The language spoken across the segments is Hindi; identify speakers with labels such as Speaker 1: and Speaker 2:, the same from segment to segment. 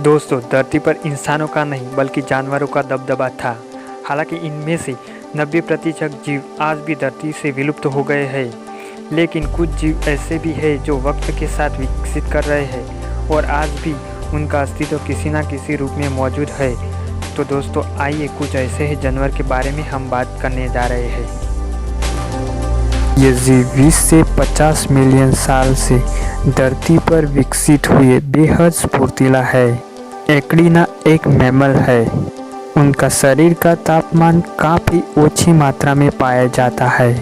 Speaker 1: दोस्तों, धरती पर इंसानों का नहीं बल्कि जानवरों का दबदबा था। हालांकि इनमें से 90% जीव आज भी धरती से विलुप्त हो गए हैं, लेकिन कुछ जीव ऐसे भी हैं जो वक्त के साथ विकसित कर रहे हैं और आज भी उनका अस्तित्व किसी न किसी रूप में मौजूद है। तो दोस्तों, आइए कुछ ऐसे ही जानवर के बारे में हम बात करने जा रहे हैं। ये जीव 20 से 50 मिलियन साल से धरती पर विकसित हुए बेहद स्फूर्तिला है। एकडीना एक मैमल है। उनका शरीर का तापमान काफ़ी ओछी मात्रा में पाया जाता है,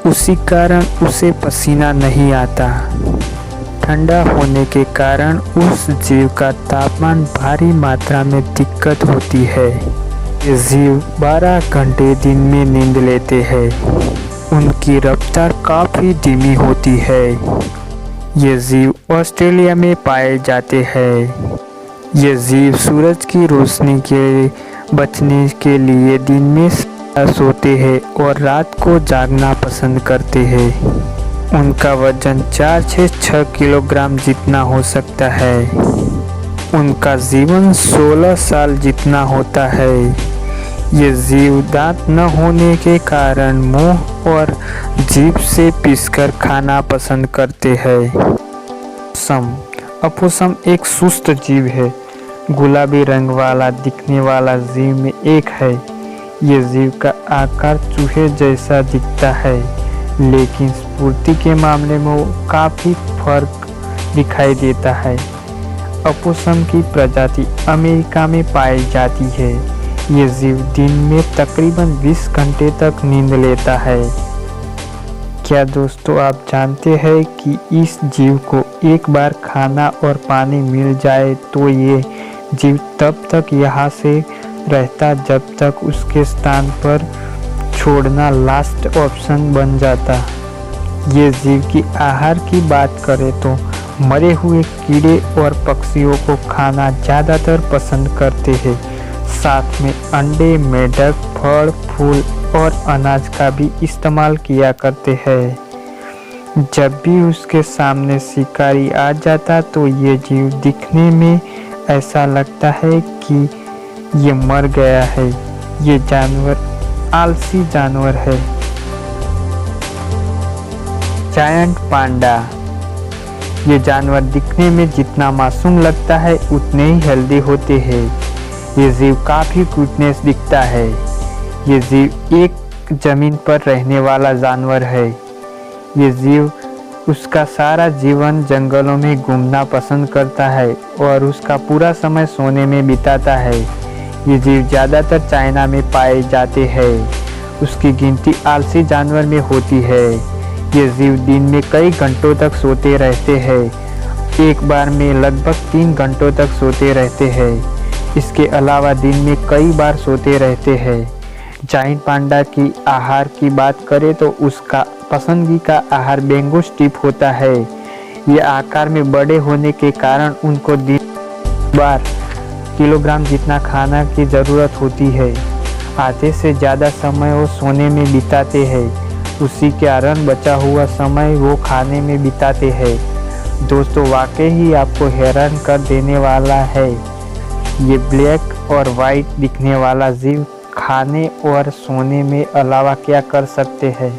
Speaker 1: उसी कारण उसे पसीना नहीं आता। ठंडा होने के कारण उस जीव का तापमान भारी मात्रा में दिक्कत होती है। ये जीव 12 घंटे दिन में नींद लेते हैं। उनकी रफ्तार काफ़ी धीमी होती है। ये जीव ऑस्ट्रेलिया में पाए जाते हैं। ये जीव सूरज की रोशनी के बचने के लिए दिन में सोते हैं और रात को जागना पसंद करते हैं। उनका वजन 4 से 6 किलोग्राम जितना हो सकता है। उनका जीवन 16 साल जितना होता है। ये जीव दांत न होने के कारण मुंह और जीभ से पीसकर खाना पसंद करते हैं। अपोसम एक सुस्त जीव है। गुलाबी रंग वाला दिखने वाला जीव में एक है। ये जीव का आकार चूहे जैसा दिखता है, लेकिन स्फूर्ति के मामले में वो काफ़ी फर्क दिखाई देता है। अपोसम की प्रजाति अमेरिका में पाई जाती है। ये जीव दिन में तकरीबन 20 घंटे तक नींद लेता है। क्या दोस्तों, आप जानते हैं कि इस जीव को एक बार खाना और पानी मिल जाए तो ये जीव तब तक यहाँ से रहता जब तक उसके स्थान पर छोड़ना लास्ट ऑप्शन बन जाता। ये जीव की आहार की बात करें तो मरे हुए कीड़े और पक्षियों को खाना ज़्यादातर पसंद करते हैं। साथ में अंडे, मेढक, फल, फूल और अनाज का भी इस्तेमाल किया करते हैं। जब भी उसके सामने शिकारी आ जाता तो ये जीव दिखने में ऐसा लगता है कि ये मर गया है। ये जानवर आलसी जानवर है। जायंट पांडा। ये जानवर दिखने में जितना मासूम लगता है उतने ही हेल्दी होते हैं। ये जीव काफ़ी क्यूटनेस दिखता है। ये जीव एक जमीन पर रहने वाला जानवर है। ये जीव उसका सारा जीवन जंगलों में घूमना पसंद करता है और उसका पूरा समय सोने में बिताता है। ये जीव ज़्यादातर चाइना में पाए जाते हैं। उसकी गिनती आलसी जानवर में होती है। ये जीव दिन में कई घंटों तक सोते रहते हैं। एक बार में लगभग 3 घंटों तक सोते रहते हैं। इसके अलावा दिन में कई बार सोते रहते हैं। जायंट पांडा की आहार की बात करें तो उसका पसंदगी का आहार मैंगो स्टिप होता है। ये आकार में बड़े होने के कारण उनको दिन 12 किलोग्राम जितना खाना की ज़रूरत होती है। आधे से ज़्यादा समय वो सोने में बिताते हैं। उसी के कारण बचा हुआ समय वो खाने में बिताते हैं। दोस्तों, वाकई ही आपको हैरान कर देने वाला है। ये ब्लैक और वाइट दिखने वाला जीव खाने और सोने में अलावा क्या कर सकते हैं।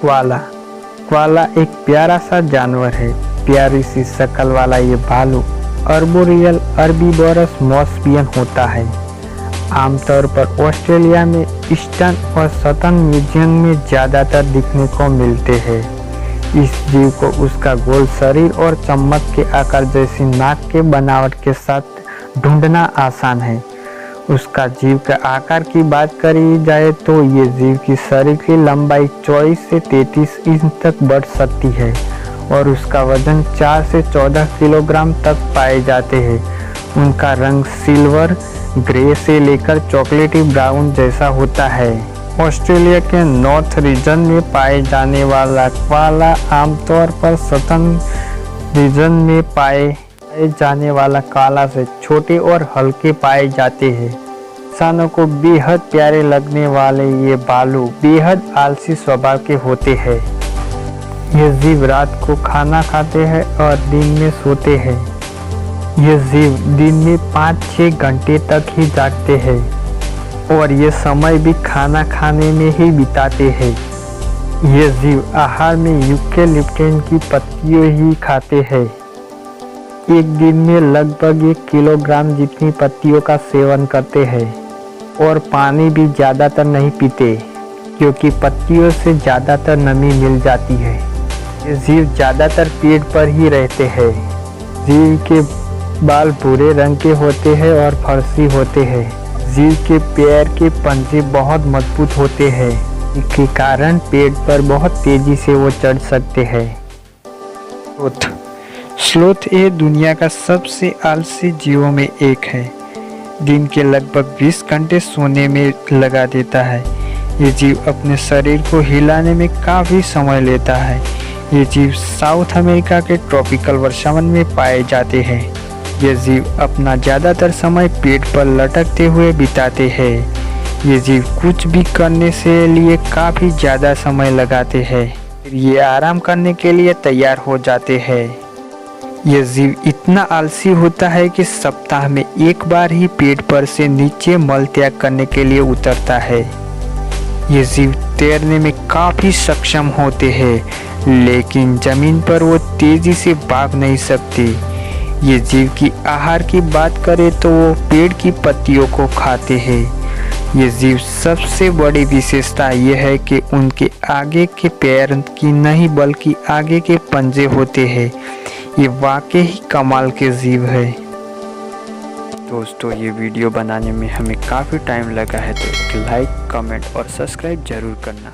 Speaker 1: क्वाला एक प्यारा सा जानवर है। प्यारी सी शक्ल वाला ये भालू अर्बोरियल अर्बीवोरस मॉर्सपियन होता है। आमतौर पर ऑस्ट्रेलिया में ईस्टर्न और सदर्न म्यूजियम में ज़्यादातर दिखने को मिलते हैं। इस जीव को उसका गोल शरीर और चम्मच के आकार जैसी नाक के बनावट के साथ ढूंढना आसान है। उसका जीव के आकार की बात करी जाए तो ये जीव की शरीर की लंबाई 24 से 33 इंच तक बढ़ सकती है और उसका वजन 4 से 14 किलोग्राम तक पाए जाते हैं। उनका रंग सिल्वर ग्रे से लेकर चॉकलेटी ब्राउन जैसा होता है। ऑस्ट्रेलिया के नॉर्थ रीजन में पाए जाने वाला क्वाला आमतौर पर सदर्न रीजन में पाए जाने वाला काला से छोटे और हल्के पाए जाते हैं। इंसानों को बेहद प्यारे लगने वाले ये भालू बेहद आलसी स्वभाव के होते हैं। ये जीव रात को खाना खाते हैं और दिन में सोते हैं। ये जीव दिन में 5-6 घंटे तक ही जागते हैं और ये समय भी खाना खाने में ही बिताते हैं। ये जीव आहार में यूकेलिप्टस की पत्तियों ही खाते हैं। एक दिन में लगभग 1 किलोग्राम जितनी पत्तियों का सेवन करते हैं और पानी भी ज़्यादातर नहीं पीते क्योंकि पत्तियों से ज़्यादातर नमी मिल जाती है। ये जीव ज़्यादातर पेड़ पर ही रहते हैं। जीव के बाल भूरे रंग के होते हैं और फर्सी होते हैं। जीव के पैर के पंजे बहुत मजबूत होते हैं, इसके कारण पेड़ पर बहुत तेजी से वो चढ़ सकते हैं। स्लोथ ये दुनिया का सबसे आलसी जीवों में एक है। दिन के लगभग 20 घंटे सोने में लगा देता है। ये जीव अपने शरीर को हिलाने में काफ़ी समय लेता है। ये जीव साउथ अमेरिका के ट्रॉपिकल वर्षावन में पाए जाते हैं। ये जीव अपना ज़्यादातर समय पेट पर लटकते हुए बिताते हैं। ये जीव कुछ भी करने से लिए काफ़ी ज़्यादा समय लगाते हैं, फिर ये आराम करने के लिए तैयार हो जाते हैं। ये जीव इतना आलसी होता है कि सप्ताह में एक बार ही पेट पर से नीचे मल त्याग करने के लिए उतरता है। ये जीव तैरने में काफ़ी सक्षम होते हैं, लेकिन ज़मीन पर वो तेज़ी से भाग नहीं सकते। ये जीव की आहार की बात करें तो वो पेड़ की पत्तियों को खाते हैं। ये जीव सबसे बड़ी विशेषता यह है कि उनके आगे के पैर की नहीं बल्कि आगे के पंजे होते हैं। ये वाकई ही कमाल के जीव है। दोस्तों, ये वीडियो बनाने में हमें काफ़ी टाइम लगा है, तो एक लाइक, कमेंट और सब्सक्राइब ज़रूर करना।